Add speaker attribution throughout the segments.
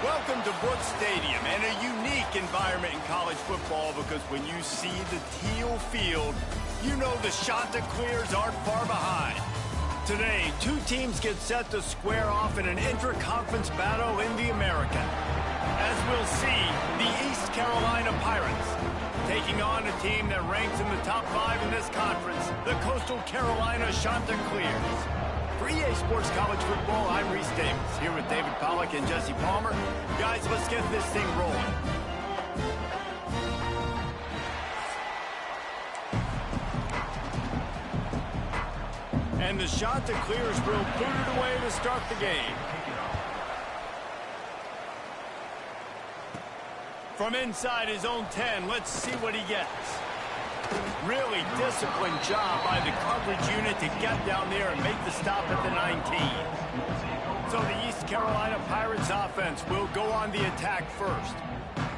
Speaker 1: Welcome to Brooks Stadium, and a unique environment in college football because when you see the teal field, you know the Chanticleers aren't far behind. Today, two teams get set to square off in an intra-conference battle in the American. As we'll see, the East Carolina Pirates taking on a team that ranks in the top 5 in this conference, the Coastal Carolina Chanticleers. For EA Sports College Football, I'm Reese Davis, here with David Pollack and Jesse Palmer. Guys, let's get this thing rolling. And the Chanticleers will put it away to start the game. From inside his own 10, let's see what he gets. Really disciplined job by the coverage unit to get down there and make the stop at the 19. So the East Carolina Pirates offense will go on the attack first.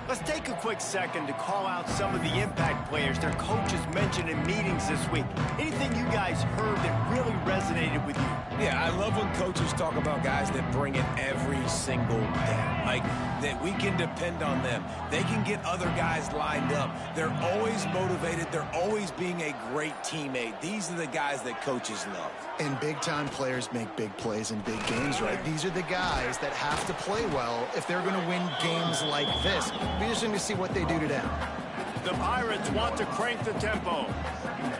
Speaker 1: Let's take a quick second to call out some of the impact players their coaches mentioned in meetings this week. Anything you guys heard that really resonated with you?
Speaker 2: Yeah, I love when coaches talk about guys that bring it every single day. Like, that we can depend on them. They can get other guys lined up. They're always motivated. They're always being a great teammate. These are the guys that coaches love.
Speaker 3: And big-time players make big plays in big games, right? These are the guys that have to play well if they're going to win games like this. Be interesting to see what they do today.
Speaker 1: The Pirates want to crank the tempo.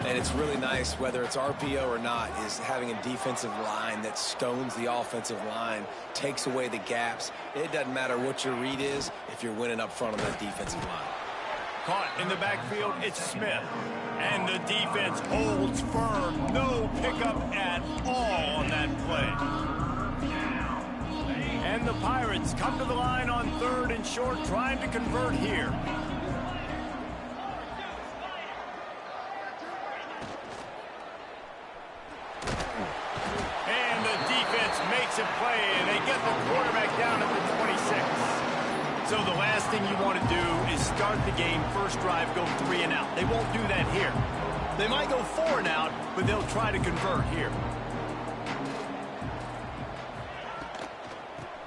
Speaker 2: And it's really nice, whether it's RPO or not, is having a defensive line that stones the offensive line, takes away the gaps. It doesn't matter what your read is if you're winning up front on that defensive line.
Speaker 1: Caught in the backfield, it's Smith. And the defense holds firm. No pickup at all on that play. And the Pirates come to the line on 3rd and short, trying to convert here. And the defense makes a play, and they get the quarterback down at the 26. So the last thing you want to do is start the game, first drive, go 3 and out. They won't do that here. They might go 4 and out, but they'll try to convert here.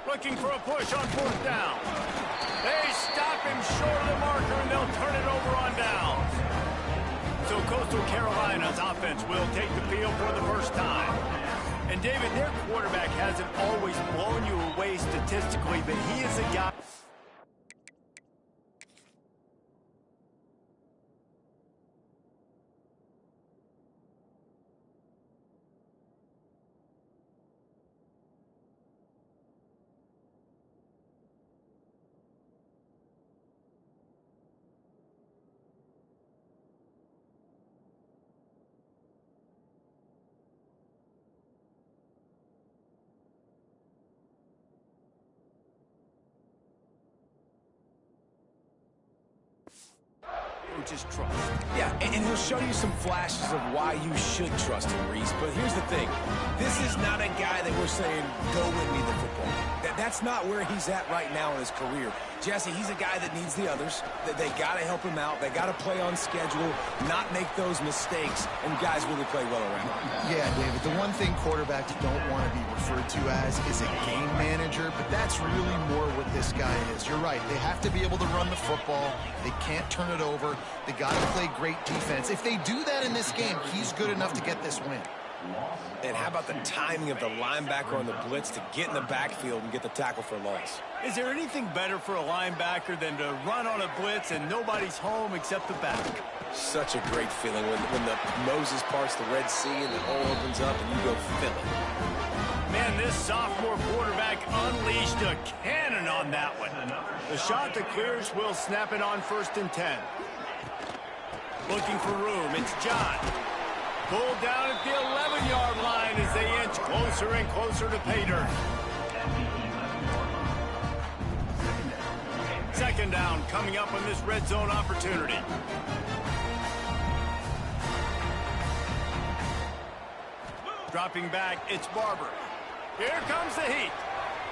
Speaker 1: Looking for a push on 4th down. They stop him short of the marker, and they'll turn it over on downs. So Coastal Carolina's offense will take the field for the first time. And David, their quarterback hasn't always blown you away statistically, but he is a guy... Just trust.
Speaker 2: Yeah, and he'll show you some flashes of why you should trust him, Reese. But here's the thing. This is not a guy that we're saying, go win me the football game. That's not where he's at right now in his career. Jesse, he's a guy that needs the others. They got to help him out. They got to play on schedule, not make those mistakes, and guys really play well around him.
Speaker 3: Yeah, David, the one thing quarterbacks don't want to be referred to as is a game manager, but that's really more what this guy is. You're right. They have to be able to run the football. They can't turn it over. They got to play great defense. If they do that in this game, he's good enough to get this win.
Speaker 2: And how about the timing of the linebacker on the blitz to get in the backfield and get the tackle for loss?
Speaker 1: Is there anything better for a linebacker than to run on a blitz and nobody's home except the back?
Speaker 2: Such a great feeling when the Moses parts the Red Sea and the hole opens up and you go fill it.
Speaker 1: Man, this sophomore quarterback unleashed a cannon on that one. The Chanticleers will snap it on 1st and 10. Looking for room, it's John. Pulled down at the 11-yard line as they inch closer and closer to pay dirt. 2nd down coming up on this red zone opportunity. Dropping back, it's Barber. Here comes the heat.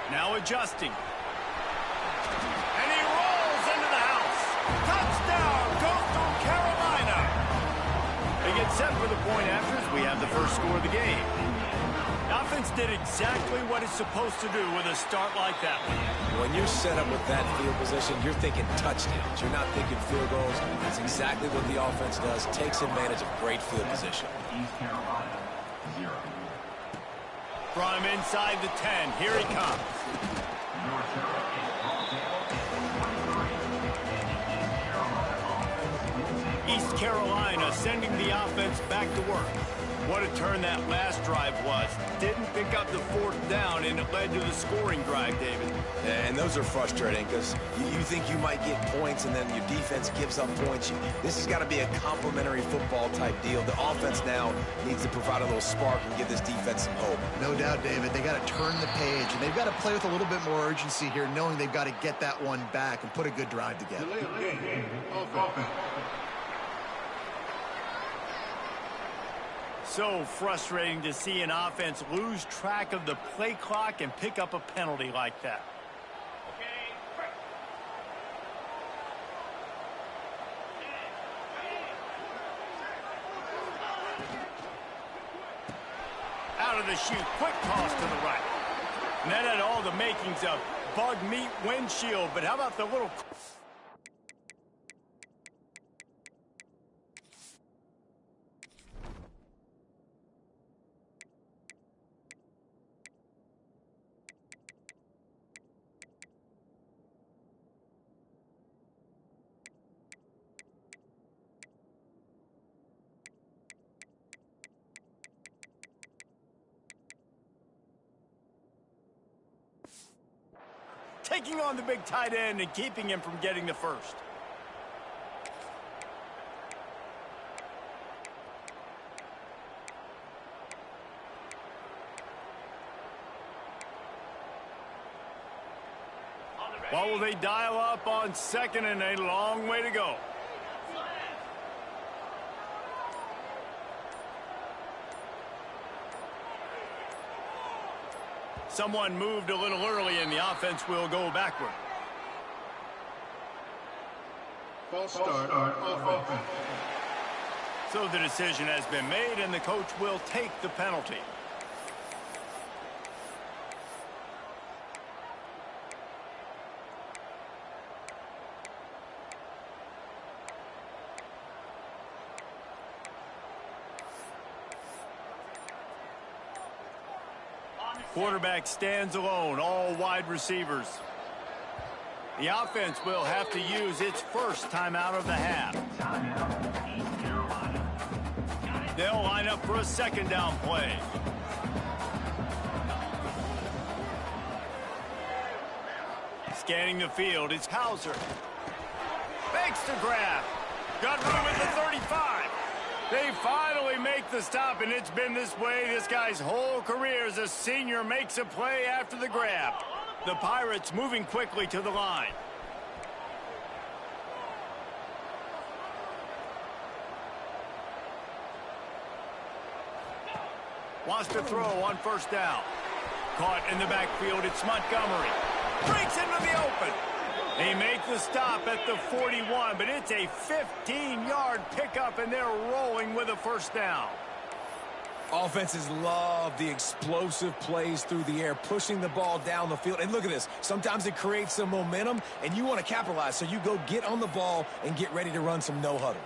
Speaker 1: Now adjusting. And he rolls into the house. Touchdown, Coastal Carolina. They get set for the point after as we have the first score of the game. Offense did exactly what it's supposed to do with a start like that one.
Speaker 2: When you're set up with that field position, you're thinking touchdowns. You're not thinking field goals. That's exactly what the offense does. Takes advantage of great field position.
Speaker 1: From inside the 10, here he comes. East Carolina sending the offense back to work. What a turn that last drive was. Didn't pick up the 4th down, and it led to the scoring drive, David.
Speaker 2: Yeah, and those are frustrating because you think you might get points, and then your defense gives up points. This has got to be a complementary football type deal. The offense now needs to provide a little spark and give this defense some hope.
Speaker 3: No doubt, David. They got to turn the page, and they've got to play with a little bit more urgency here, knowing they've got to get that one back and put a good drive together.
Speaker 1: So frustrating to see an offense lose track of the play clock and pick up a penalty like that. Out of the chute, quick toss to the right. And that had all the makings of bug meat windshield, but how about the little... taking on the big tight end and keeping him from getting the first. What will they dial up on second, and a long way to go? Someone moved a little early, and the offense will go backward.
Speaker 4: False start offense.
Speaker 1: So the decision has been made, and the coach will take the penalty. Quarterback stands alone, all wide receivers. The offense will have to use its first timeout of the half. They'll line up for a second down play. Scanning the field, it's Hauser. Makes the grab. Got room at the 35. They finally make the stop, and it's been this way this guy's whole career as a senior makes a play after the grab. The Pirates moving quickly to the line. Wants to throw on first down. Caught in the backfield, it's Montgomery. Breaks into the open. They make the stop at the 41, but it's a 15-yard pickup, and they're rolling with a first down.
Speaker 2: Offenses love the explosive plays through the air, pushing the ball down the field. And look at this. Sometimes it creates some momentum, and you want to capitalize, so you go get on the ball and get ready to run some no-huddle.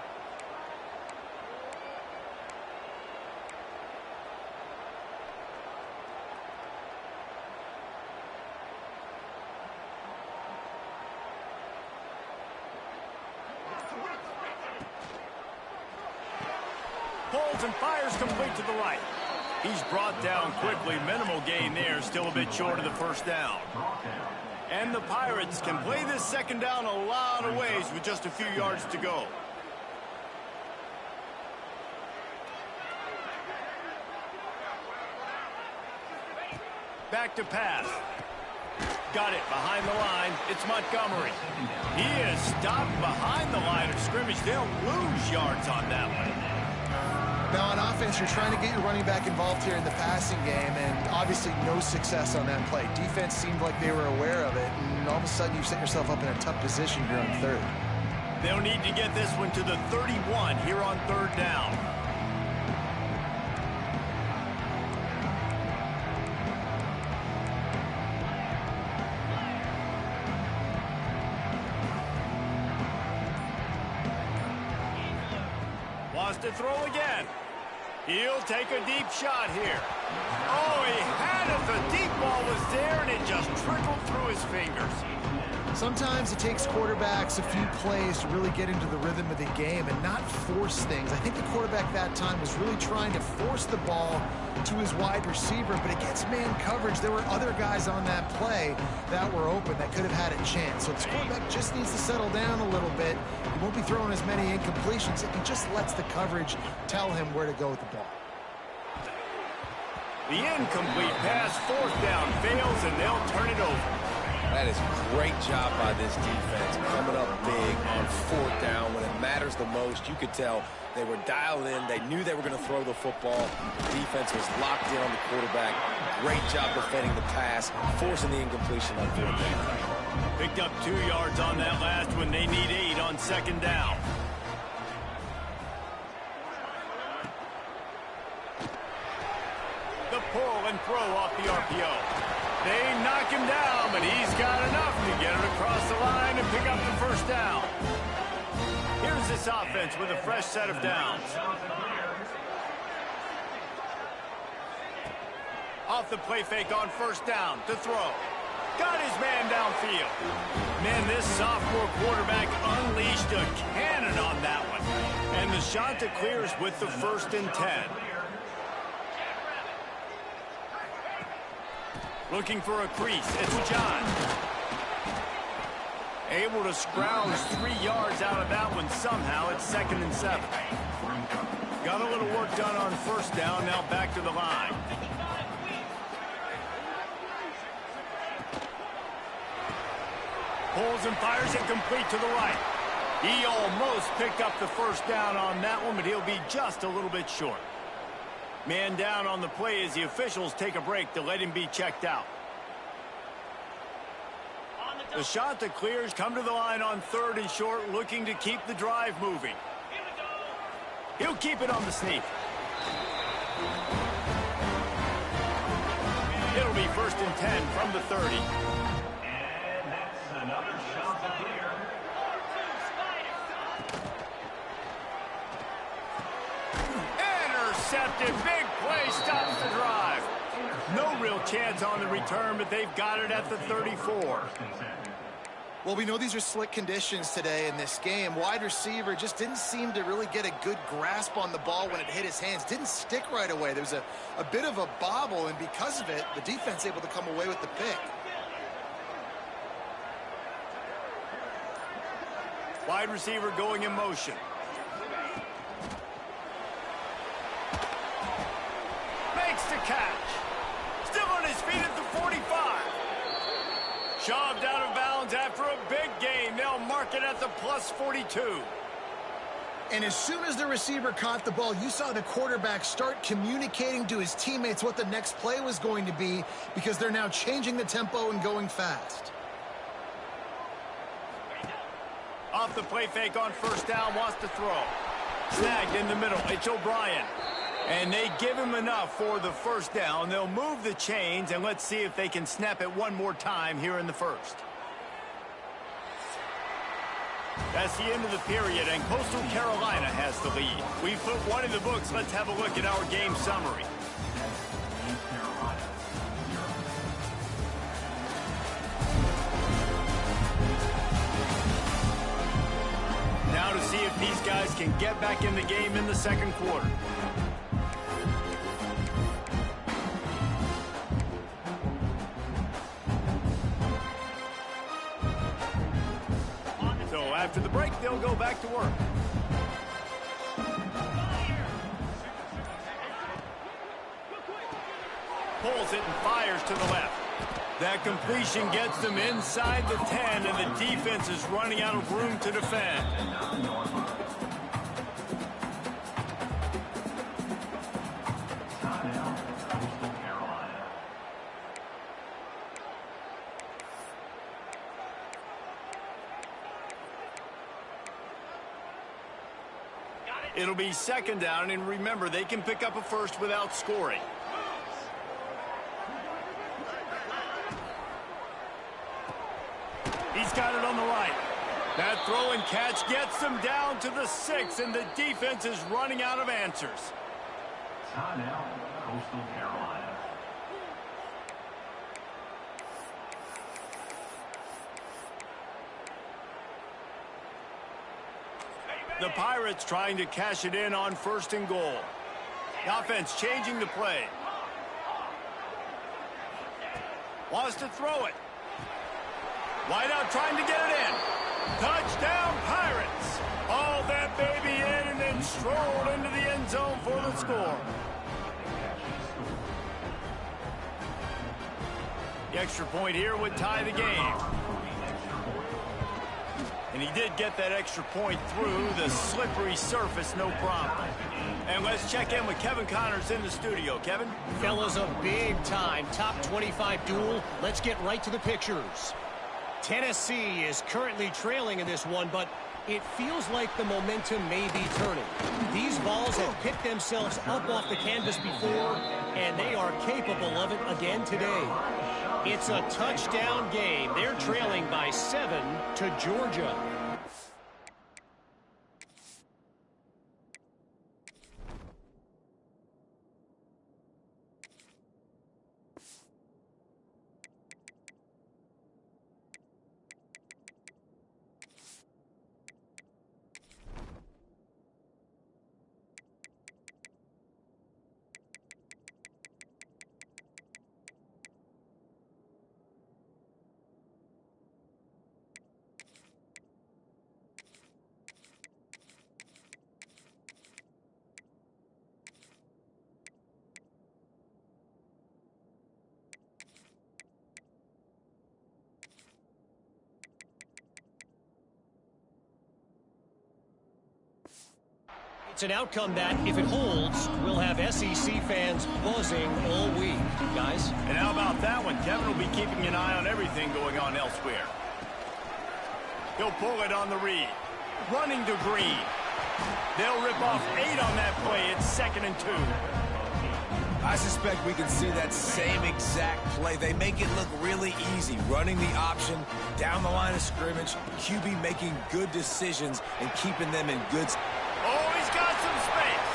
Speaker 1: Pulls and fires complete to the right. He's brought down quickly. Minimal gain there. Still a bit short of the first down. And the Pirates can play this second down a lot of ways with just a few yards to go. Back to pass. Got it behind the line. It's Montgomery. He is stopped behind the line of scrimmage. They'll lose yards on that one.
Speaker 3: Now, on offense, you're trying to get your running back involved here in the passing game, and obviously no success on that play. Defense seemed like they were aware of it, and all of a sudden you set yourself up in a tough position here on third.
Speaker 1: They'll need to get this one to the 31 here on third down. wants to throw again. He'll take a deep shot here. Oh, he had it. The deep ball was there, and it just trickled through his fingers.
Speaker 3: Sometimes it takes quarterbacks a few plays to really get into the rhythm of the game and not force things. I think the quarterback that time was really trying to force the ball to his wide receiver, but against man coverage, there were other guys on that play that were open that could have had a chance. So this quarterback just needs to settle down a little bit. He won't be throwing as many incompletions if he just lets the coverage tell him where to go with the ball.
Speaker 1: The incomplete pass, fourth down, fails, and they'll turn it over.
Speaker 2: That is a great job by this defense, coming up big on fourth down when it matters the most. You could tell they were dialed in. They knew they were going to throw the football. The defense was locked in on the quarterback. Great job defending the pass, forcing the incompletion on fourth down.
Speaker 1: Picked up 2 yards on that last one. They need 8 on second down. The pull and throw off the RPO. They knock him down, but he's got enough to get it across the line and pick up the first down. Here's this offense with a fresh set of downs. Off the play fake on first down to throw. Got his man downfield. Man, this sophomore quarterback unleashed a cannon on that one. And the shot to clears with the 1st and 10. Looking for a crease. It's John. Able to scrounge 3 yards out of that one somehow. It's 2nd and 7. Got a little work done on first down. Now back to the line. Pulls and fires it complete to the right. He almost picked up the first down on that one, but he'll be just a little bit short. Man down on the play as the officials take a break to let him be checked out. The shot that clears come to the line on 3rd and short, looking to keep the drive moving. He'll keep it on the sneak. It'll be 1st and 10 from the 30.
Speaker 5: And that's another shot to clear.
Speaker 1: Intercepted. Big play stops the drive. No real chance on the return, but they've got it at the 34.
Speaker 3: Well, we know these are slick conditions today in this game. Wide receiver just didn't seem to really get a good grasp on the ball when it hit his hands. Didn't stick right away. There was a bit of a bobble, and because of it, the defense able to come away with the pick.
Speaker 1: Wide receiver going in motion. Makes the catch. Still on his feet at the 45. Shoved out of bounds after a big gain. They'll mark it at the plus 42.
Speaker 3: And as soon as the receiver caught the ball, you saw the quarterback start communicating to his teammates what the next play was going to be, because they're now changing the tempo and going fast.
Speaker 1: Off the play fake on first down, wants to throw. Snagged in the middle. It's O'Brien. And they give him enough for the first down. They'll move the chains, and let's see if they can snap it one more time here in the first. That's the end of the period, and Coastal Carolina has the lead. We've put one in the books. Let's have a look at our game summary. Now to see if these guys can get back in the game in the second quarter. So after the break, they'll go back to work. Pulls it and fires to the left. That completion gets them inside the 10, and the defense is running out of room to defend. It'll be second down, and remember, they can pick up a first without scoring. He's got it on the right. That throw and catch gets them down to the 6, and the defense is running out of answers.
Speaker 5: Timeout, Coastal Carolina.
Speaker 1: The Pirates trying to cash it in on 1st and goal. The offense changing the play. Wants to throw it. Wideout trying to get it in. Touchdown, Pirates. Hauled that baby in and then strolled into the end zone for the score. The extra point here would tie the game. And he did get that extra point through the slippery surface, no problem. And let's check in with Kevin Connors in the studio. Kevin?
Speaker 6: Fellas, a big-time top 25 duel. Let's get right to the pictures. Tennessee is currently trailing in this one, but it feels like the momentum may be turning. These balls have picked themselves up off the canvas before, and they are capable of it again today. It's a touchdown game. They're trailing by 7 to Georgia. It's an outcome that, if it holds, will have SEC fans buzzing all week. Guys?
Speaker 1: And how about that one? Kevin will be keeping an eye on everything going on elsewhere. He'll pull it on the read. Running to Green. They'll rip off 8 on that play. It's 2nd and 2.
Speaker 2: I suspect we can see that same exact play. They make it look really easy, running the option down the line of scrimmage, QB making good decisions and keeping them in good.
Speaker 1: Oh, he's got some space.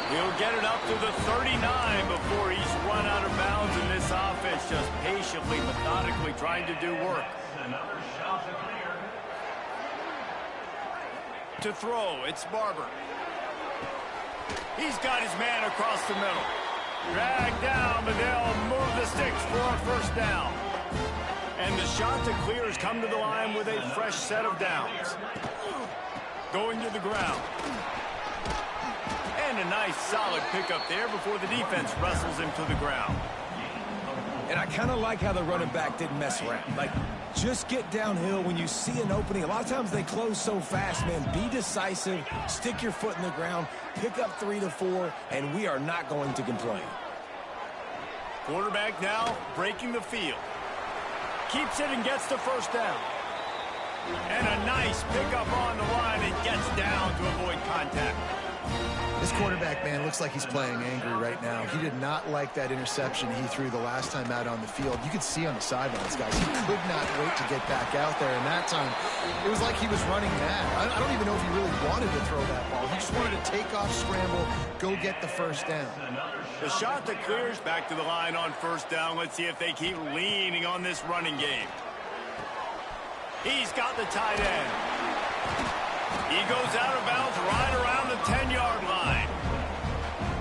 Speaker 1: He'll get it up to the 39 before he's run out of bounds, and this offense just patiently, methodically trying to do work.
Speaker 5: Another shot to clear.
Speaker 1: To throw, it's Barber. He's got his man across the middle. Dragged down, but they'll move the sticks for a 1st down. And the shot to clear has come to the line with a fresh set of downs. Going to the ground. And a nice solid pickup there before the defense wrestles him to the ground.
Speaker 2: And I kind of like how the running back didn't mess around. Like, just get downhill when you see an opening. A lot of times they close so fast, man. Be decisive, stick your foot in the ground, pick up 3 to 4, and we are not going to complain.
Speaker 1: Quarterback now breaking the field. Keeps it and gets the 1st down. And a nice pickup on the line and gets down to avoid contact.
Speaker 3: This quarterback, man, looks like he's playing angry right now. He did not like that interception he threw the last time out on the field. You could see on the sidelines, guys, he could not wait to get back out there. And that time, it was like he was running mad. I don't even know if he really wanted to throw that ball. He just wanted to take off, scramble, go get the 1st down.
Speaker 1: The shot that clears back to the line on 1st down. Let's see if they keep leaning on this running game. He's got the tight end. He goes out of bounds right around the 10-yard line.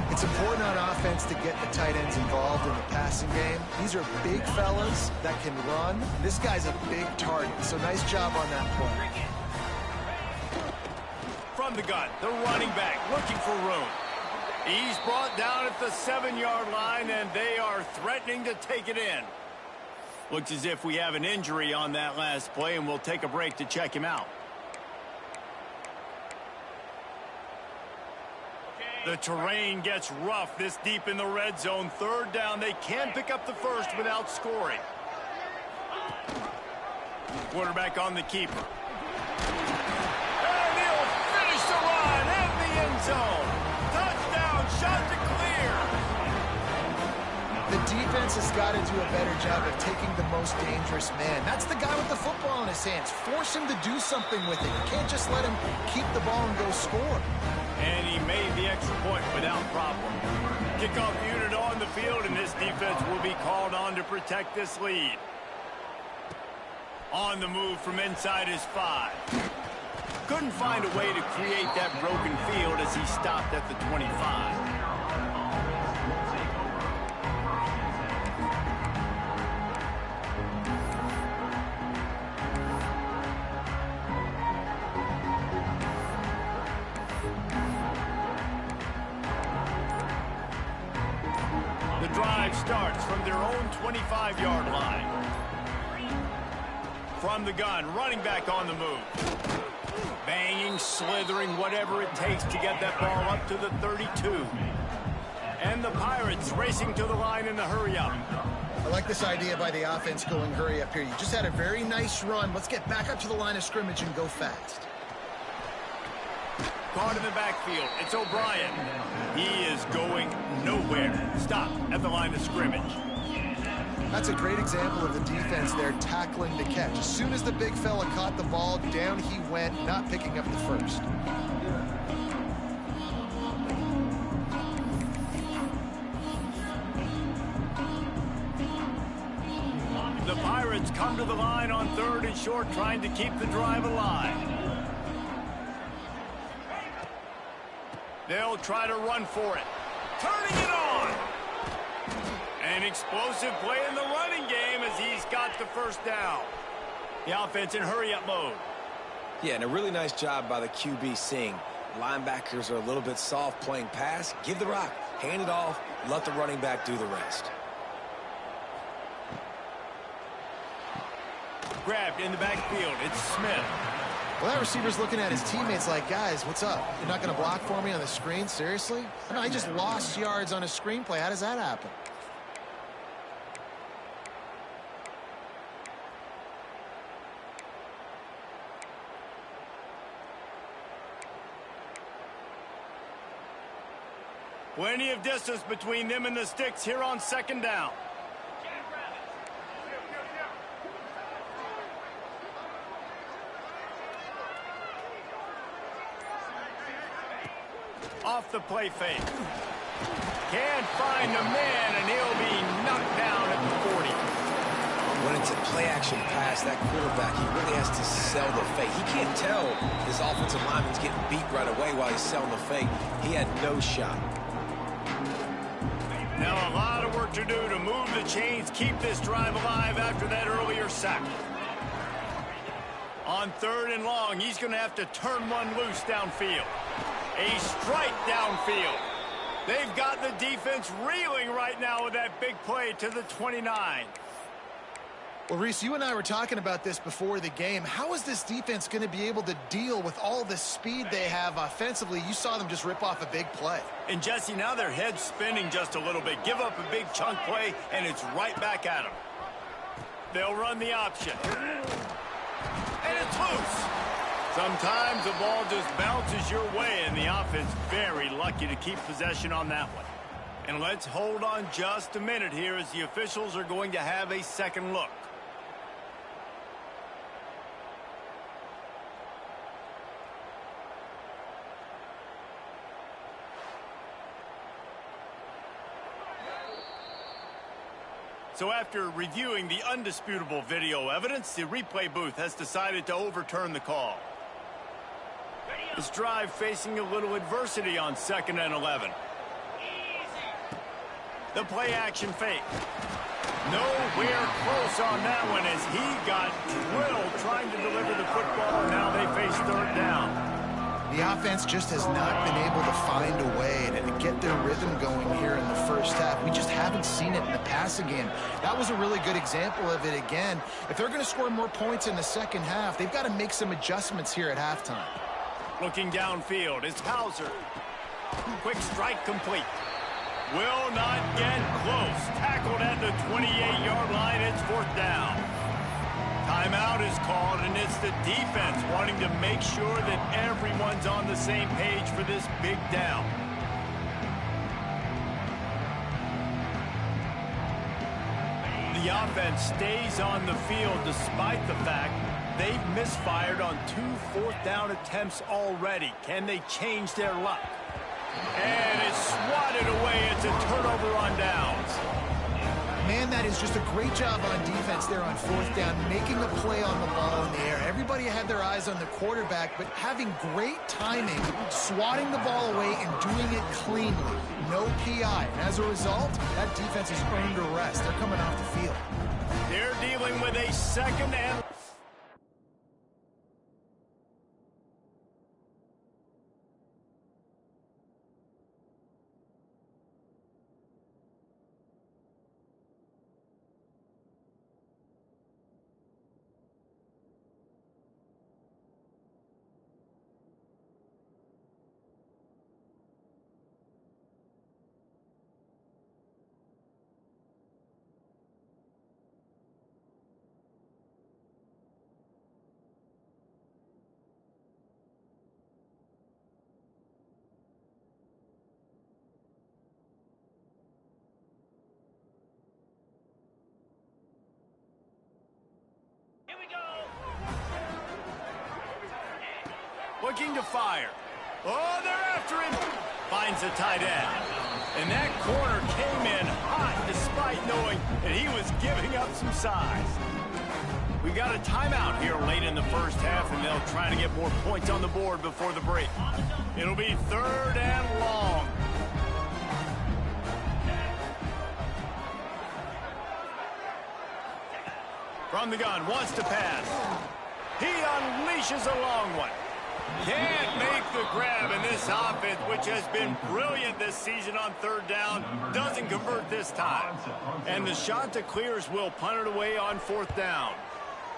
Speaker 3: It's important on offense to get the tight ends involved in the passing game. These are big fellas that can run. This guy's a big target, so nice job on that play.
Speaker 1: From the gun, the running back looking for room. He's brought down at the 7-yard line, and they are threatening to take it in. Looks as if we have an injury on that last play, and we'll take a break to check him out. The terrain gets rough this deep in the red zone. 3rd down. They can pick up the 1st without scoring. Quarterback on the keeper. And he'll finish the run in the end zone. Touchdown, shot to clear.
Speaker 3: The defense has got to do a better job of taking the most dangerous man. That's the guy with the football in his hands. Force him to do something with it. You can't just let him keep the ball and go score.
Speaker 1: And he made the extra point without problem. Kickoff unit on the field, and this defense will be called on to protect this lead. On the move from inside his 5. Couldn't find a way to create that broken field as he stopped at the 25. The drive starts from their own 25-yard line. From the gun, running back on the move. Banging, slithering, whatever it takes to get that ball up to the 32. And the Pirates racing to the line in the hurry-up.
Speaker 3: I like this idea by the offense going hurry up here. You just had a very nice run. Let's get back up to the line of scrimmage and go fast.
Speaker 1: Caught in the backfield. It's O'Brien. He is going nowhere. Stop at the line of scrimmage.
Speaker 3: That's a great example of the defense there tackling the catch. As soon as the big fella caught the ball, down he went, not picking up the first.
Speaker 1: The Pirates come to the line on 3rd and short, trying to keep the drive alive. They'll try to run for it. Turning it on. An explosive play in the running game as he's got the first down. The offense in hurry-up mode.
Speaker 2: Yeah, and a really nice job by the QB seeing. Linebackers are a little bit soft playing pass. Give the rock, hand it off, let the running back do the rest.
Speaker 1: Grabbed in the backfield. It's Smith.
Speaker 3: Well, that receiver's looking at his teammates like, guys, what's up? You're not going to block for me on the screen? Seriously? No, he just lost yards on a screenplay. How does that happen?
Speaker 1: Plenty of distance between them and the sticks here on 2nd down. Off the play fake. Can't find the man, and he'll be knocked down at the 40.
Speaker 2: When it's a play-action pass, that quarterback, he really has to sell the fake. He can't tell his offensive lineman's getting beat right away while he's selling the fake. He had no shot.
Speaker 1: Now a lot of work to do to move the chains, keep this drive alive after that earlier sack. On 3rd and long, he's going to have to turn one loose downfield. A strike downfield. They've got the defense reeling right now with that big play to the 29.
Speaker 3: Well, Reese, you and I were talking about this before the game. How is this defense going to be able to deal with all the speed they have offensively? You saw them just rip off a big play.
Speaker 1: And, Jesse, now their head's spinning just a little bit. Give up a big chunk play, and it's right back at them. They'll run the option. And it's loose. Sometimes the ball just bounces your way, and the offense very lucky to keep possession on that one. And let's hold on just a minute here as the officials are going to have a second look. So after reviewing the undisputable video evidence, the replay booth has decided to overturn the call. This drive facing a little adversity on 2nd and 11. The play action fake. Nowhere close on that one as he got drilled trying to deliver the football. Now they face 3rd down.
Speaker 3: The offense just has not been able to find a way to get their rhythm going here in the first half. We just haven't seen it in the passing game. That was a really good example of it again. If they're going to score more points in the second half, they've got to make some adjustments here at halftime.
Speaker 1: Looking downfield, it's Hauser. Quick strike complete. Will not get close. Tackled at the 28-yard line. It's 4th down. Timeout is called, and it's the defense wanting to make sure that everyone's on the same page for this big down. the offense stays on the field despite the fact they've misfired on 2 fourth-down attempts already. Can they change their luck? And it's swatted away. It's a turnover on downs.
Speaker 3: Man, that is just a great job on defense there on 4th down, making a play on the ball in the air. Everybody had their eyes on the quarterback, but having great timing, swatting the ball away and doing it cleanly. No PI. And as a result, that defense has earned a rest. They're coming off the field.
Speaker 1: They're dealing with a second and... Looking to fire. Oh, they're after him. Finds a tight end. And that corner came in hot despite knowing that he was giving up some size. We've got a timeout here late in the first half, and they'll try to get more points on the board before the break. It'll be 3rd and long. From the gun, wants to pass. He unleashes a long one. Can't make the grab, and this offense, which has been brilliant this season on 3rd down, doesn't convert this time. And the Shanta Clears will punt it away on 4th down.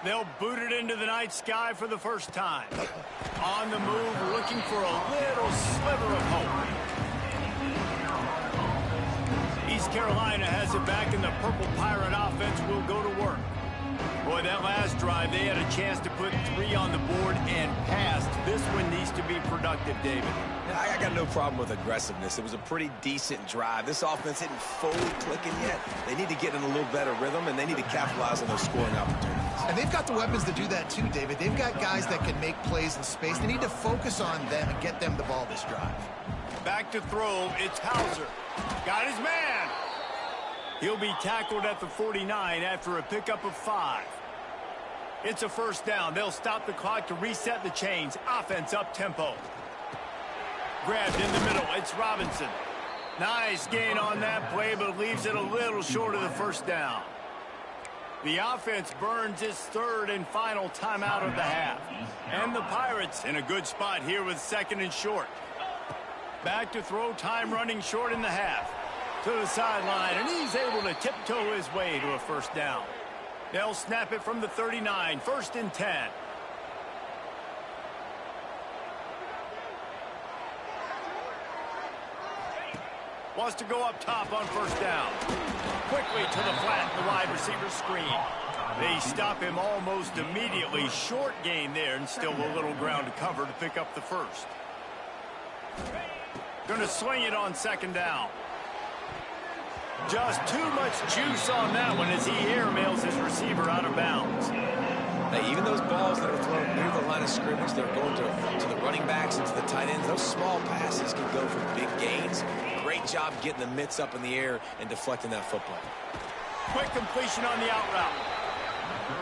Speaker 1: They'll boot it into the night sky for the first time. On the move, looking for a little sliver of hope. East Carolina has it back, and the Purple Pirate offense will go to work. Boy, that last drive, they had a chance to put 3 on the board and passed. This one needs to be productive, David.
Speaker 2: I got no problem with aggressiveness. It was a pretty decent drive. This offense isn't fully clicking yet. They need to get in a little better rhythm, and they need to capitalize on those scoring opportunities.
Speaker 3: And they've got the weapons to do that too, David. They've got guys that can make plays in space. They need to focus on them and get them the ball this drive.
Speaker 1: Back to throw, it's Hauser. Got his man. He'll be tackled at the 49 after a pickup of 5. It's a 1st down. They'll stop the clock to reset the chains. Offense up-tempo. Grabbed in the middle. It's Robinson. Nice gain on that play, but leaves it a little short of the 1st down. The offense burns its 3rd and final timeout of the half. And the Pirates in a good spot here with 2nd and short. Back to throw, time running short in the half. To the sideline, and he's able to tiptoe his way to a 1st down. They'll snap it from the 39, 1st and 10. Wants to go up top on 1st down. Quickly to the flat, the wide receiver screen. They stop him almost immediately. Short gain there, and still a little ground to cover to pick up the 1st. Going to swing it on 2nd down. Just too much juice on that one as he airmails his receiver out of bounds.
Speaker 2: Hey, even those balls that are thrown near the line of scrimmage, they're going to the running backs and to the tight ends. Those small passes can go for big gains. Great job getting the mitts up in the air and deflecting that football.
Speaker 1: Quick completion on the out route.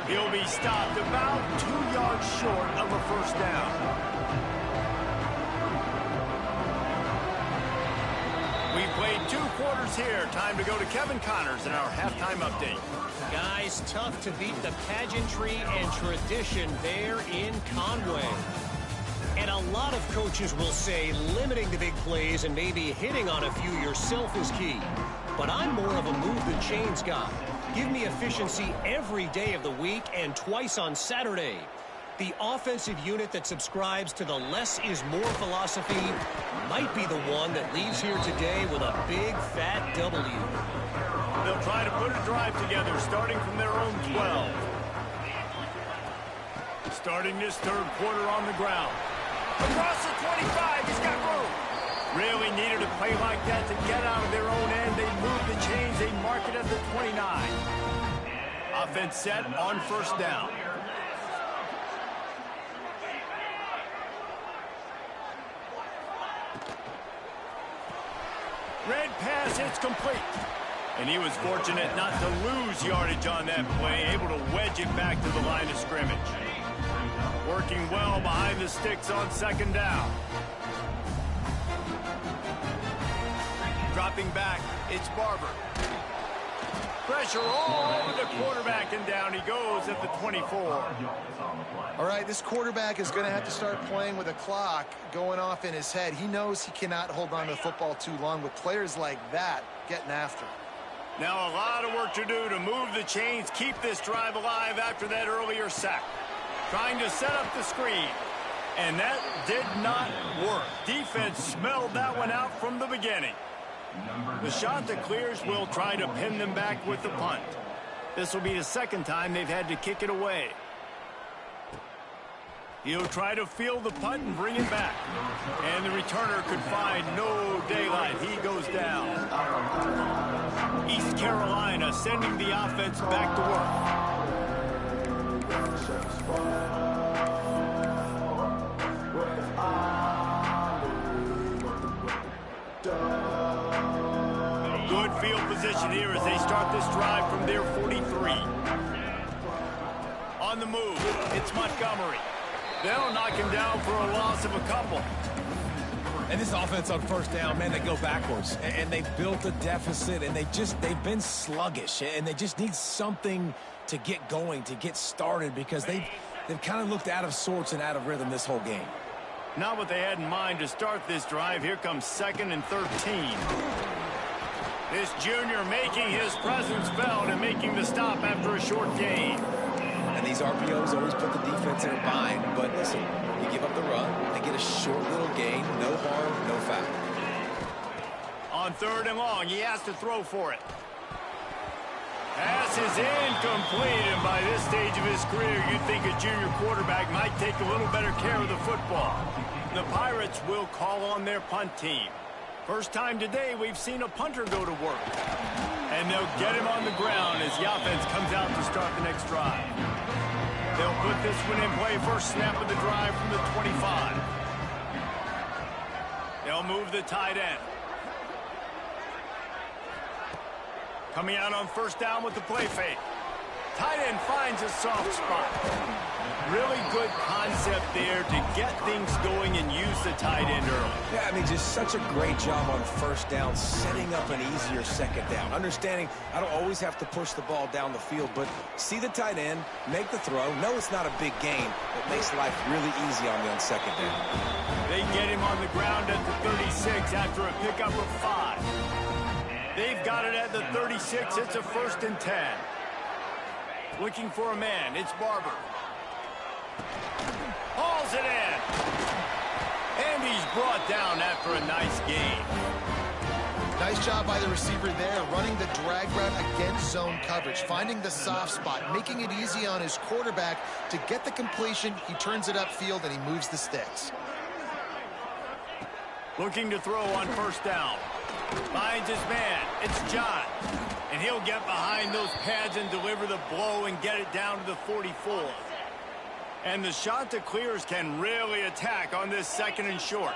Speaker 1: He'll be stopped about 2 yards short of a 1st down. We played 2 quarters here. Time to go to Kevin Connors in our halftime update.
Speaker 6: Guys, tough to beat the pageantry and tradition there in Conway. And a lot of coaches will say limiting the big plays and maybe hitting on a few yourself is key. But I'm more of a move the chains guy. Give me efficiency every day of the week and twice on Saturday. The offensive unit that subscribes to the less is more philosophy might be the one that leaves here today with a big fat W.
Speaker 1: They'll try to put a drive together starting from their own 12. Starting this 3rd quarter on the ground. Across the 25, he's got room. Really needed a play like that to get out of their own end. They move the chains, they mark it at the 29. Offense set on first down. Red pass, it's complete. And he was fortunate not to lose yardage on that play, able to wedge it back to the line of scrimmage. Working well behind the sticks on second down. Dropping back, it's Barber. Pressure all over the quarterback, and down he goes at the 24.
Speaker 3: All right, this quarterback is going to have to start playing with a clock going off in his head. He knows he cannot hold on to the football too long with players like that getting after him.
Speaker 1: Now a lot of work to do to move the chains, keep this drive alive after that earlier sack. Trying to set up the screen. And that did not work. Defense smelled that one out from the beginning. The shot that clears will try to pin them back with the punt. This will be the second time they've had to kick it away. He'll try to field the punt and bring it back. And the returner could find no daylight. He goes down. East Carolina sending the offense back to work. Good field position here as they start this drive from their 43. On the move, it's Montgomery. They'll knock him down for a loss of a couple.
Speaker 2: And this offense on first down, man, they go backwards. And they built a deficit, and they've been sluggish. And they just need something to get going, to get started, because they've kind of looked out of sorts and out of rhythm this whole game.
Speaker 1: Not what they had in mind to start this drive. Here comes 2nd and 13. This junior making his presence felt and making the stop after a short gain.
Speaker 2: And these RPOs always put the defense in a bind. But listen, you give up the run, they get a short little gain, no harm, no foul.
Speaker 1: On 3rd and long, he has to throw for it. Pass is incomplete, and by this stage of his career, you'd think a junior quarterback might take a little better care of the football. The Pirates will call on their punt team. First time today we've seen a punter go to work. And they'll get him on the ground as the offense comes out to start the next drive. They'll put this one in play, first snap of the drive from the 25. They'll move the tight end. Coming out on first down with the play fake. Tight end finds a soft spot. Really good concept there to get things going and use the tight end early.
Speaker 2: Yeah, I mean, just such a great job on first down, setting up an easier second down. Understanding I don't always have to push the ball down the field, but see the tight end, make the throw. No, it's not a big gain. It makes life really easy on me on second down.
Speaker 1: They get him on the ground at the 36 after a pickup of 5. They've got it at the 36. It's a 1st and 10. Looking for a man. It's Barber. Hauls it in. And he's brought down after a nice gain.
Speaker 3: Nice job by the receiver there, running the drag route against zone coverage, finding the soft spot, making it easy on his quarterback to get the completion. He turns it upfield, and he moves the sticks.
Speaker 1: Looking to throw on first down. Finds his man. It's John. And he'll get behind those pads and deliver the blow and get it down to the 44. And the shot that clears can really attack on this 2nd and short.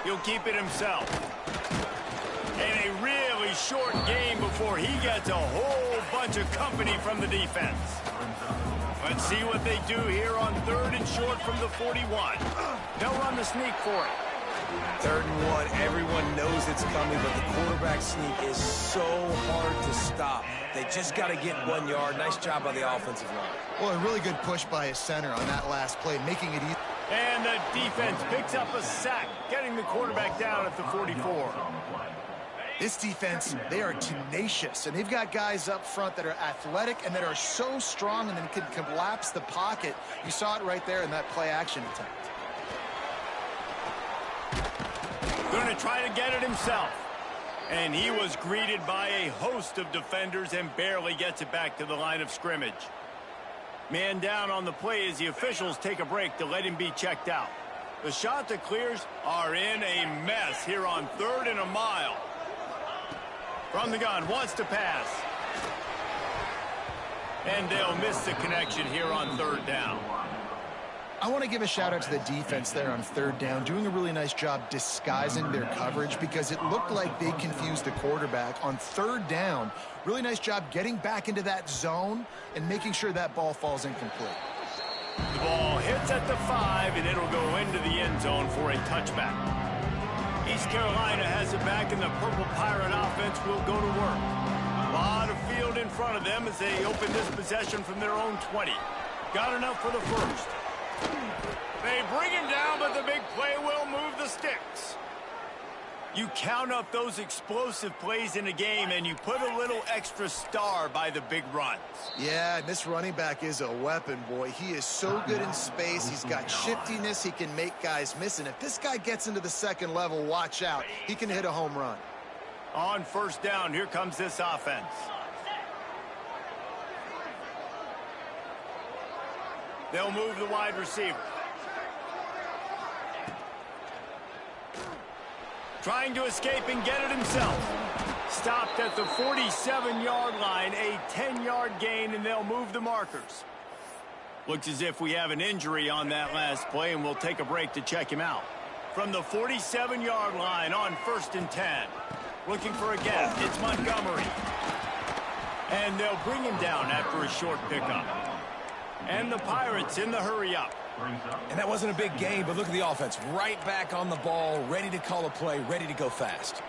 Speaker 1: He'll keep it himself. And a really short game before he gets a whole bunch of company from the defense. Let's see what they do here on 3rd and short from the 41. They'll run the sneak for it.
Speaker 2: 3rd and 1, everyone knows it's coming, but the quarterback sneak is so hard to stop. They just got to get 1 yard. Nice job by the offensive line.
Speaker 3: Well, a really good push by his center on that last play, making it easy.
Speaker 1: And the defense picks up a sack, getting the quarterback down at the 44.
Speaker 3: This defense, they are tenacious, and they've got guys up front that are athletic and that are so strong and then can collapse the pocket. You saw it right there in that play-action attempt.
Speaker 1: Going to try to get it himself. And he was greeted by a host of defenders and barely gets it back to the line of scrimmage. Man down on the play as the officials take a break to let him be checked out. The shot that clears are in a mess here on 3rd and a mile. From the gun, wants to pass. And they'll miss the connection here on third down.
Speaker 3: I want to give a shout out to the defense there on third down, doing a really nice job disguising their coverage because it looked like they confused the quarterback on third down. Really nice job getting back into that zone and making sure that ball falls incomplete.
Speaker 1: The ball hits at the 5, and it'll go into the end zone for a touchback. East Carolina has it back, and the Purple Pirate offense will go to work. A lot of field in front of them as they open this possession from their own 20. Got enough for the first. They bring him down, but the big play will move the sticks. You count up those explosive plays in a game, and you put a little extra star by the big runs.
Speaker 3: Yeah, this running back is a weapon, boy. He is so good in space. He's got shiftiness. He can make guys miss. And if this guy gets into the second level, watch out. He can hit a home run.
Speaker 1: On first down, here comes this offense. They'll move the wide receiver. Trying to escape and get it himself. Stopped at the 47-yard line, a 10-yard gain, and they'll move the markers. Looks as if we have an injury on that last play, and we'll take a break to check him out. From the 47-yard line on 1st and 10. Looking for a gap. It's Montgomery. And they'll bring him down after a short pickup. And the Pirates in the hurry-up.
Speaker 2: And that wasn't a big gain, but look at the offense. Right back on the ball, ready to call a play, ready to go fast.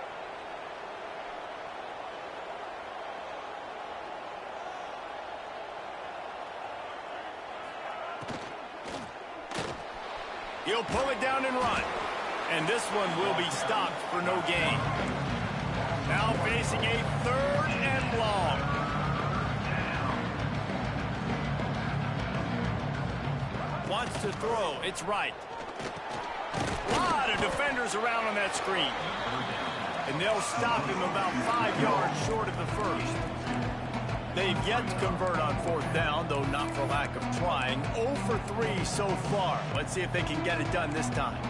Speaker 1: He'll pull it down and run. And this one will be stopped for no gain. Now facing a 3rd and long. Wants to throw. It's right. A lot of defenders around on that screen. And they'll stop him about 5 yards short of the first. They've yet to convert on 4th down, though not for lack of trying. 0 for 3 so far. Let's see if they can get it done this time.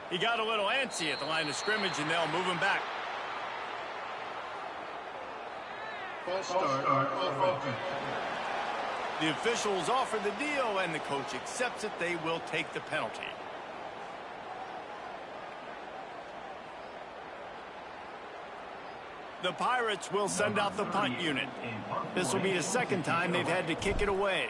Speaker 1: He got a little antsy at the line of scrimmage, and they'll move him back.
Speaker 4: False start, offense.
Speaker 1: The officials offer the deal, and the coach accepts it. They will take the penalty. The Pirates will send out the punt unit. This will be the 2nd time they've had to kick it away.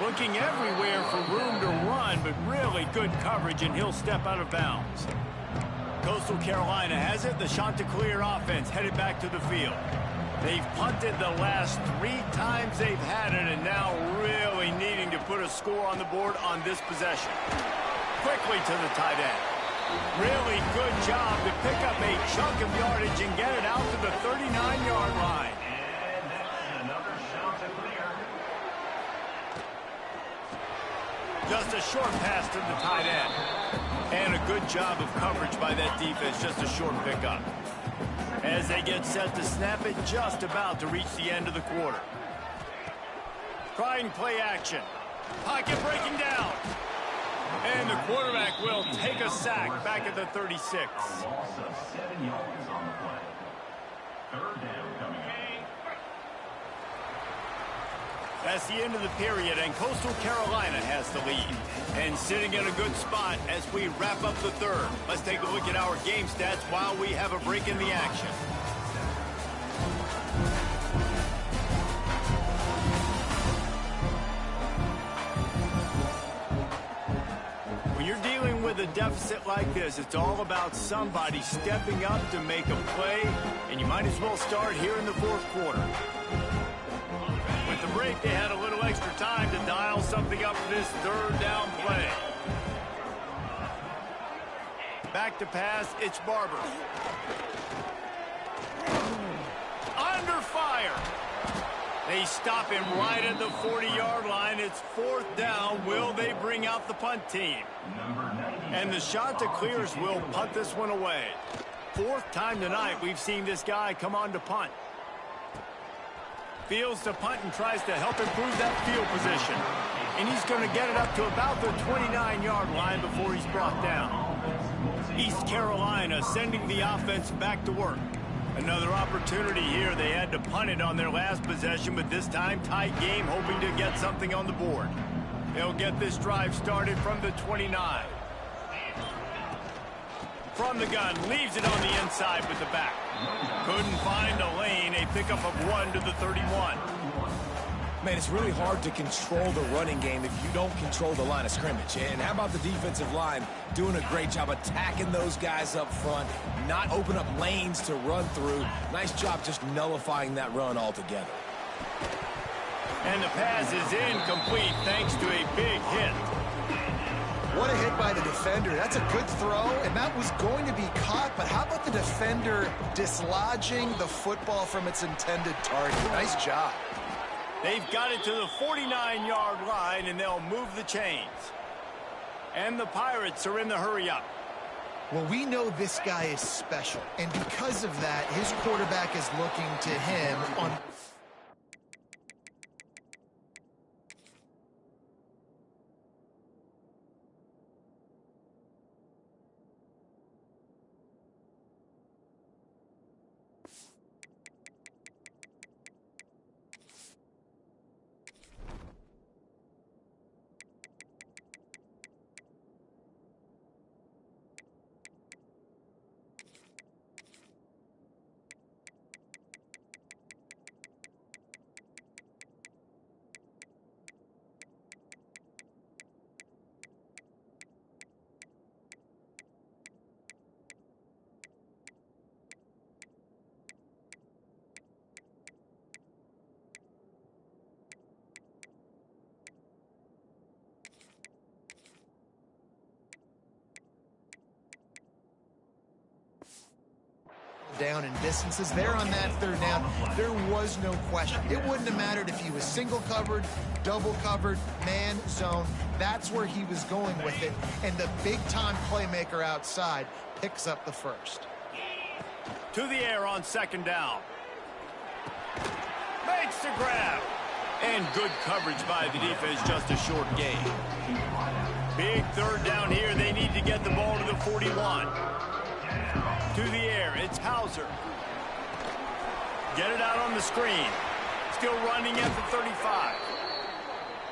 Speaker 1: Looking everywhere for room to run, but really good coverage, and he'll step out of bounds. Coastal Carolina has it. The Chanticleer offense headed back to the field. They've punted the last 3 times they've had it, and now really needing to put a score on the board on this possession. Quickly to the tight end. Really good job to pick up a chunk of yardage and get it out to the 39-yard line.
Speaker 5: And that's another Chanticleer.
Speaker 1: Just a short pass to the tight end. And a good job of coverage by that defense, just a short pickup. As they get set to snap it, just about to reach the end of the quarter. Trying play action. Pocket breaking down. And the quarterback will take a sack back at the 36.
Speaker 5: A loss of 7 yards on the play. 3rd down coming up.
Speaker 1: That's the end of the period, and Coastal Carolina has the lead. And sitting in a good spot as we wrap up the 3rd. Let's take a look at our game stats while we have a break in the action. When you're dealing with a deficit like this, it's all about somebody stepping up to make a play, and you might as well start here in the 4th quarter. With the break, they had a little extra time to dial something up for this 3rd down play. Back to pass, it's Barber. Under fire. They stop him right at the 40-yard line. It's 4th down. Will they bring out the punt team? And the Shanta Clears will punt this one away. 4th time tonight we've seen this guy come on to punt. Fields to punt and tries to help improve that field position. And he's going to get it up to about the 29-yard line before he's brought down. East Carolina sending the offense back to work. Another opportunity here. They had to punt it on their last possession, but this time tight game, hoping to get something on the board. They'll get this drive started from the 29. From the gun, leaves it on the inside with the back. Couldn't find a lane. A pickup of 1 to the 31.
Speaker 2: Man, it's really hard to control the running game if you don't control the line of scrimmage. And how about the defensive line doing a great job attacking those guys up front, not open up lanes to run through. Nice job just nullifying that run altogether.
Speaker 1: And the pass is incomplete thanks to a big hit.
Speaker 3: What a hit by the defender. That's a good throw, and that was going to be caught, but how about the defender dislodging the football from its intended target? Nice job.
Speaker 1: They've got it to the 49-yard line, and they'll move the chains. And the Pirates are in the hurry-up.
Speaker 3: Well, we know this guy is special, and because of that, his quarterback is looking to him on... down in distances. There on that 3rd down, there was no question. It wouldn't have mattered if he was single covered, double covered, man, zone. That's where he was going with it. And the big-time playmaker outside picks up the first.
Speaker 1: To the air on 2nd down. Makes the grab. And good coverage by the defense, just a short gain. Big 3rd down here. They need to get the ball to the 41. To the air, it's Hauser. Get it out on the screen. Still running at the 35.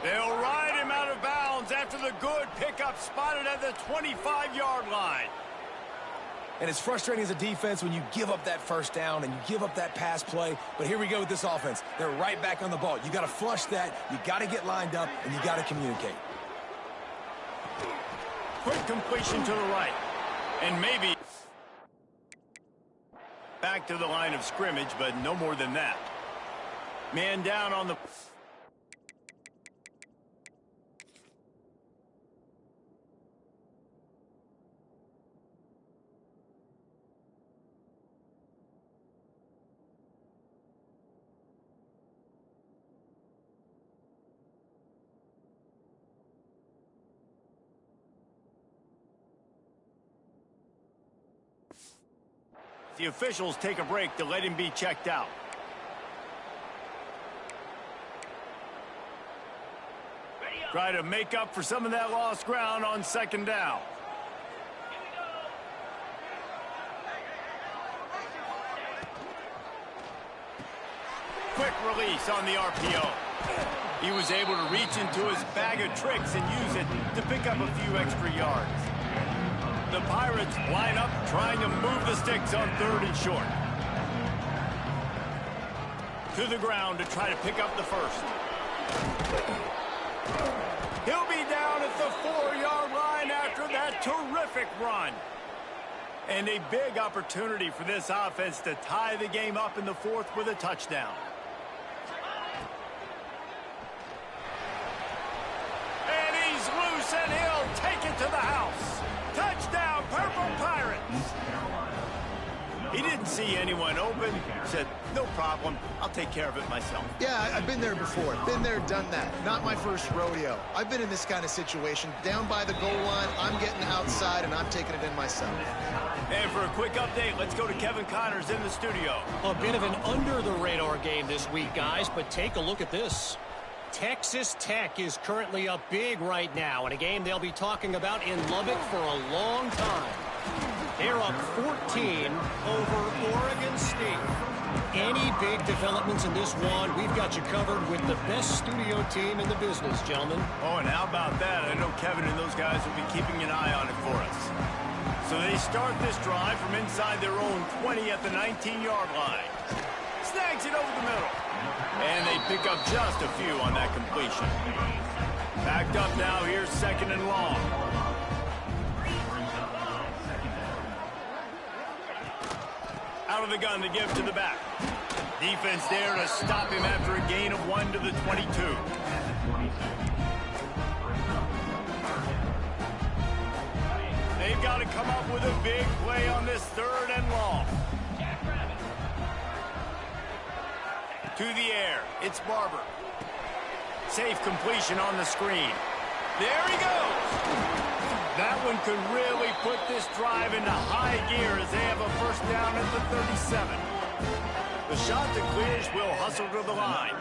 Speaker 1: They'll ride him out of bounds after the good pickup spotted at the 25-yard line.
Speaker 2: And it's frustrating as a defense when you give up that 1st down and you give up that pass play. But here we go with this offense. They're right back on the ball. You got to flush that. You got to get lined up, and you got to communicate.
Speaker 1: Quick completion to the right. And maybe back to the line of scrimmage, but no more than that. Man down on the... The officials take a break to let him be checked out. Try to make up for some of that lost ground on 2nd down. Quick release on the RPO. He was able to reach into his bag of tricks and use it to pick up a few extra yards. The Pirates line up, trying to move the sticks on 3rd and short. To the ground to try to pick up the first. He'll be down at the 4-yard line after that terrific run. And a big opportunity for this offense to tie the game up in the 4th with a touchdown. And he's loose, and he'll take it to the house. Touchdown, Purple Pirates! He didn't see anyone open, said, no problem, I'll take care of it myself.
Speaker 3: Yeah, I've been there before. Been there, done that. Not my first rodeo. I've been in this kind of situation. Down by the goal line, I'm getting outside, and I'm taking it in myself.
Speaker 1: And for a quick update, let's go to Kevin Connors in the studio.
Speaker 6: A bit of an under-the-radar game this week, guys, but take a look at this. Texas Tech is currently up big right now in a game they'll be talking about in Lubbock for a long time. They're up 14 over Oregon State. Any big developments in this one, we've got you covered with the best studio team in the business, gentlemen.
Speaker 1: Oh, and how about that? I know Kevin and those guys will be keeping an eye on it for us. So they start this drive from inside their own 20 at the 19-yard line. Snags it over the middle. And they pick up just a few on that completion. Backed up now, here's 2nd and long. Out of the gun to give to the back. Defense there to stop him after a gain of 1 to the 22. They've got to come up with a big play on this 3rd and long. To the air, it's Barber. Safe completion on the screen. There he goes. That one could really put this drive into high gear as they have a 1st down at the 37. The shot that clears will hustle to the line.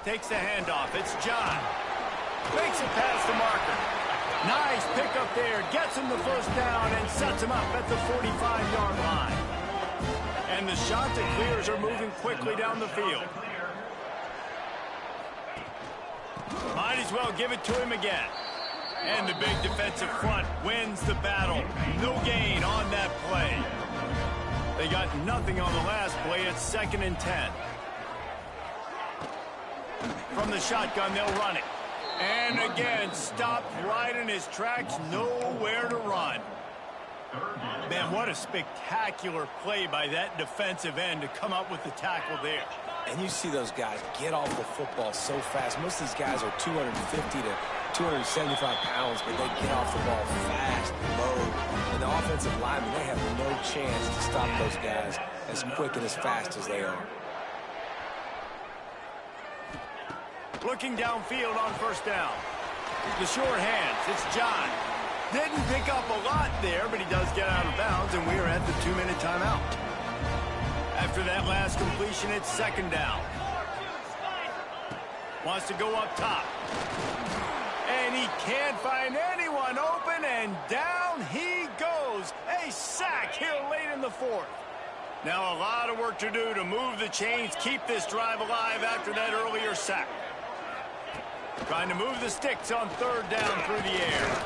Speaker 1: Takes the handoff. It's John. Makes it past the marker. Nice pickup there. Gets him the 1st down and sets him up at the 45-yard line. And the shot that clears are moving quickly down the field. Might as well give it to him again. And the big defensive front wins the battle. No gain on that play. They got nothing on the last play. It's 2nd and 10. From the shotgun, they'll run it. And again, stopped right in his tracks. Nowhere to run. Man, what a spectacular play by that defensive end to come up with the tackle there.
Speaker 2: And you see those guys get off the football so fast. Most of these guys are 250 to 275 pounds, but they get off the ball fast, low. And the offensive linemen, they have no chance to stop those guys as quick and as fast as they are.
Speaker 1: Looking downfield on 1st down. The short hands, it's John. Didn't pick up a lot there, but he does get out of bounds, and we are at the 2-minute timeout. After that last completion, it's 2nd down. Wants to go up top. And he can't find anyone open, and down he goes. A sack here late in the 4th. Now a lot of work to do to move the chains, keep this drive alive after that earlier sack. Trying to move the sticks on 3rd down through the air.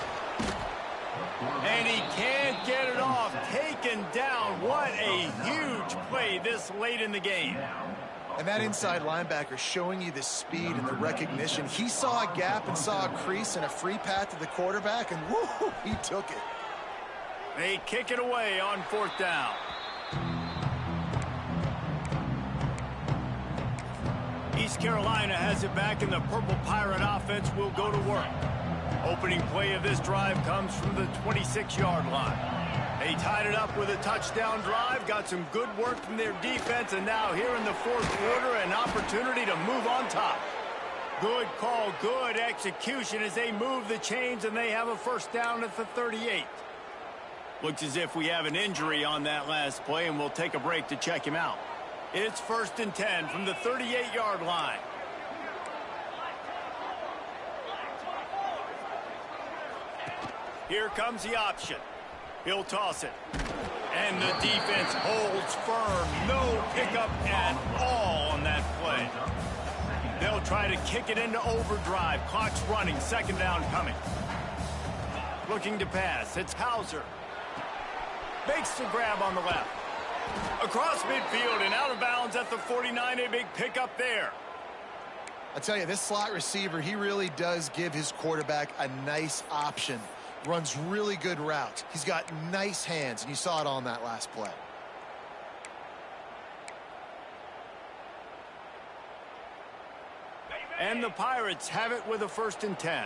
Speaker 1: And he can't get it off. Taken down. What a huge play this late in the game.
Speaker 3: And that inside linebacker showing you the speed and the recognition. He saw a gap and saw a crease and a free path to the quarterback, and woo, he took it.
Speaker 1: They kick it away on 4th down. East Carolina has it back, and the Purple Pirate offense will go to work. Opening play of this drive comes from the 26-yard line. They tied it up with a touchdown drive, got some good work from their defense, and now here in the 4th quarter, an opportunity to move on top. Good call, good execution as they move the chains, and they have a 1st down at the 38. Looks as if we have an injury on that last play, and we'll take a break to check him out. It's 1st and 10 from the 38-yard line. Here comes the option. He'll toss it. And the defense holds firm. No pickup at all on that play. They'll try to kick it into overdrive. Clock's running. 2nd down coming. Looking to pass. It's Hauser. Makes the grab on the left. Across midfield and out of bounds at the 49. A big pickup there.
Speaker 3: I tell you, this slot receiver, he really does give his quarterback a nice option. Runs really good routes. He's got nice hands, and you saw it on that last play.
Speaker 1: And the Pirates have it with a 1st and 10.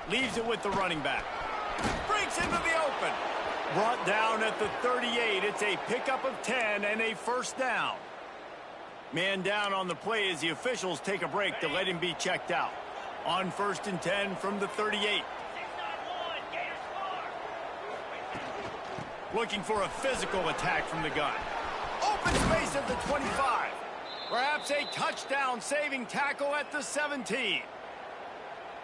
Speaker 1: Leaves it with the running back. Breaks into the open. Brought down at the 38. It's a pickup of 10 and a first down. Man down on the play as the officials take a break to let him be checked out. On 1st and 10 from the 38. Looking for a physical attack from the gun. Open space at the 25. Perhaps a touchdown-saving tackle at the 17.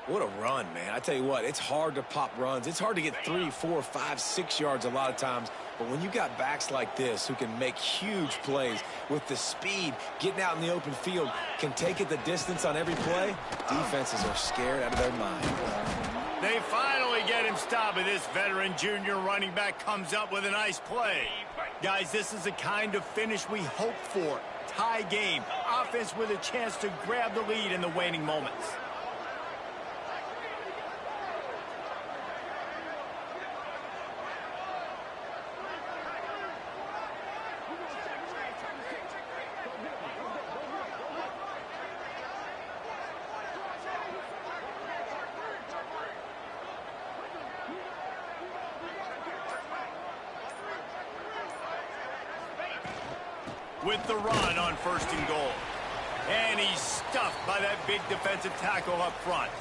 Speaker 2: What a run, man. I tell you what, it's hard to pop runs. It's hard to get 3, 4, 5, 6 yards a lot of times. But when you got backs like this who can make huge plays with the speed, getting out in the open field, can take it the distance on every play, defenses are scared out of their mind.
Speaker 1: They finally get him stopped, and this veteran junior running back comes up with a nice play. Guys, this is the kind of finish we hope for. Tie game. Offense with a chance to grab the lead in the waning moments. With the run on 1st and goal. And he's stuffed by that big defensive tackle up front.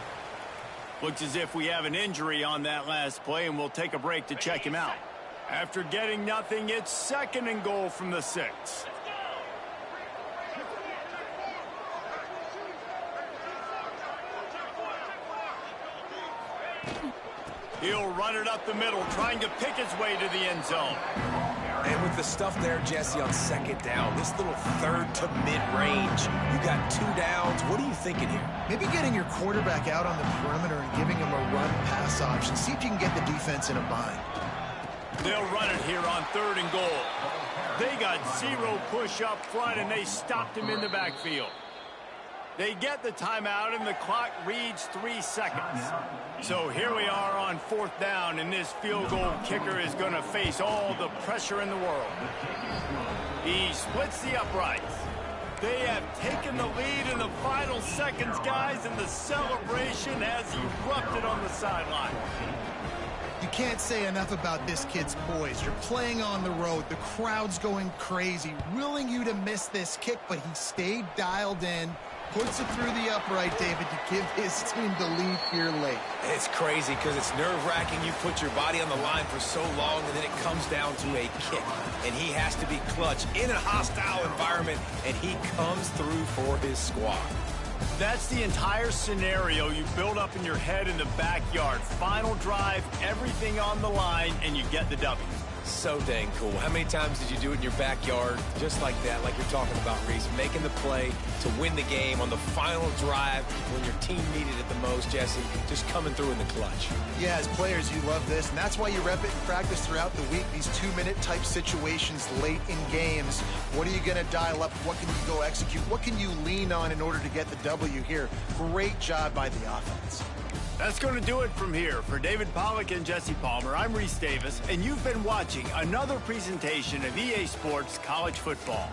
Speaker 1: Looks as if we have an injury on that last play, and we'll take a break to check him out. After getting nothing, it's 2nd and goal from the 6. He'll run it up the middle, trying to pick his way to the end zone.
Speaker 2: And with the stuff there, Jesse, on 2nd down, this little 3rd to mid-range, you got 2 downs. What are you thinking here?
Speaker 3: Maybe getting your quarterback out on the perimeter and giving him a run-pass option. See if you can get the defense in a bind.
Speaker 1: They'll run it here on 3rd and goal. They got 0 push up front, and they stopped him in the backfield. They get the timeout, and the clock reads 3 seconds. So here we are on 4th down, and this field goal kicker is going to face all the pressure in the world. He splits the uprights. They have taken the lead in the final seconds, guys, and the celebration has erupted on the sideline.
Speaker 3: You can't say enough about this kid's poise. You're playing on the road. The crowd's going crazy, willing you to miss this kick, but he stayed dialed in. Puts it through the upright, David, to give his team the lead here late.
Speaker 2: It's crazy because it's nerve-wracking. You put your body on the line for so long, and then it comes down to a kick. And he has to be clutch in a hostile environment, and he comes through for his squad.
Speaker 1: That's the entire scenario you build up in your head in the backyard. Final drive, everything on the line, and you get the W.
Speaker 2: So dang cool. How many times did you do it in your backyard just like that, like you're talking about, Reese? Making the play to win the game on the final drive when your team needed it the most, Jesse. Just coming through in the clutch.
Speaker 3: Yeah, as players, you love this, and that's why you rep it in practice throughout the week, these 2-minute type situations late in games. What are you going to dial up? What can you go execute? What can you lean on in order to get the W here? Great job by the offense.
Speaker 1: That's going to do it from here. For David Pollack and Jesse Palmer, I'm Reese Davis, and you've been watching another presentation of EA Sports College Football.